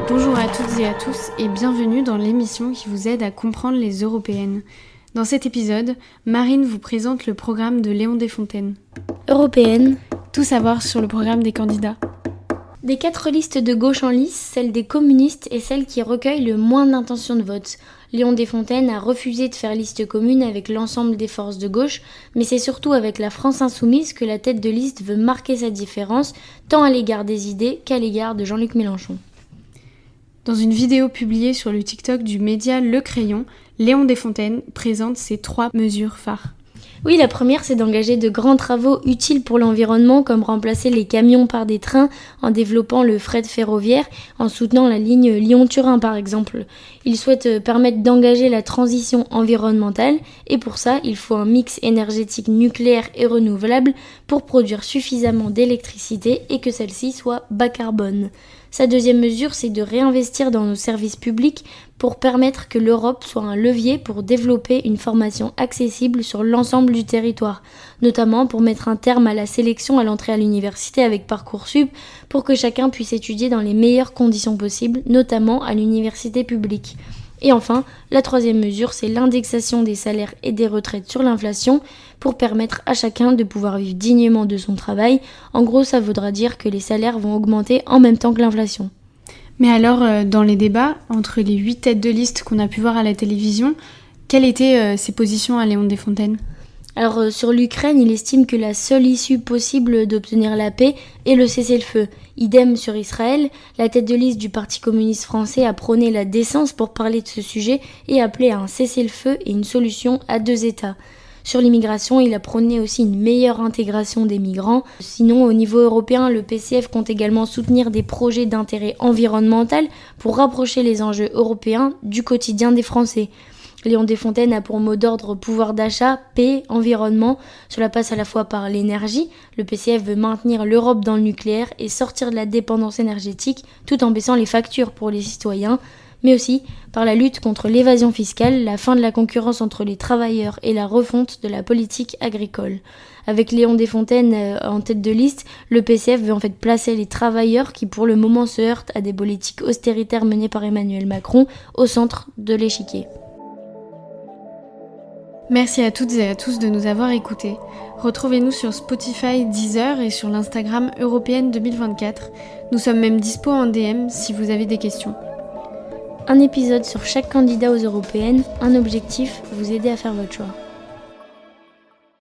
Bonjour à toutes et à tous et bienvenue dans l'émission qui vous aide à comprendre les européennes. Dans cet épisode, Marine vous présente le programme de Léon Desfontaines. Européenne. Tout savoir sur le programme des candidats. Des 4 listes de gauche en lice, celle des communistes est celle qui recueille le moins d'intentions de vote. Léon Desfontaines a refusé de faire liste commune avec l'ensemble des forces de gauche, mais c'est surtout avec la France insoumise que la tête de liste veut marquer sa différence, tant à l'égard des idées qu'à l'égard de Jean-Luc Mélenchon. Dans une vidéo publiée sur le TikTok du média Le Crayon, Léon Desfontaines présente ses 3 mesures phares. Oui, la première, c'est d'engager de grands travaux utiles pour l'environnement, comme remplacer les camions par des trains en développant le fret ferroviaire, en soutenant la ligne Lyon-Turin par exemple. Il souhaite permettre d'engager la transition environnementale, et pour ça, il faut un mix énergétique nucléaire et renouvelable pour produire suffisamment d'électricité et que celle-ci soit bas carbone. Sa deuxième mesure, c'est de réinvestir dans nos services publics pour permettre que l'Europe soit un levier pour développer une formation accessible sur l'ensemble du territoire, notamment pour mettre un terme à la sélection à l'entrée à l'université avec Parcoursup pour que chacun puisse étudier dans les meilleures conditions possibles, notamment à l'université publique. Et enfin, la troisième mesure, c'est l'indexation des salaires et des retraites sur l'inflation pour permettre à chacun de pouvoir vivre dignement de son travail. En gros, ça voudra dire que les salaires vont augmenter en même temps que l'inflation. Mais alors, dans les débats, entre les 8 têtes de liste qu'on a pu voir à la télévision, quelles étaient ses positions à Léon Desfontaines ? Alors sur l'Ukraine, il estime que la seule issue possible d'obtenir la paix est le cessez-le-feu. Idem sur Israël, la tête de liste du Parti communiste français a prôné la décence pour parler de ce sujet et appelé à un cessez-le-feu et une solution à 2 États. Sur l'immigration, il a prôné aussi une meilleure intégration des migrants. Sinon, au niveau européen, le PCF compte également soutenir des projets d'intérêt environnemental pour rapprocher les enjeux européens du quotidien des Français. Léon Desfontaines a pour mot d'ordre pouvoir d'achat, paix, environnement. Cela passe à la fois par l'énergie. Le PCF veut maintenir l'Europe dans le nucléaire et sortir de la dépendance énergétique tout en baissant les factures pour les citoyens, mais aussi par la lutte contre l'évasion fiscale, la fin de la concurrence entre les travailleurs et la refonte de la politique agricole. Avec Léon Desfontaines en tête de liste, le PCF veut en fait placer les travailleurs qui pour le moment se heurtent à des politiques austéritaires menées par Emmanuel Macron au centre de l'échiquier. Merci à toutes et à tous de nous avoir écoutés. Retrouvez-nous sur Spotify, Deezer et sur l'Instagram Européenne 2024. Nous sommes même dispo en DM si vous avez des questions. Un épisode sur chaque candidat aux européennes, un objectif, vous aider à faire votre choix.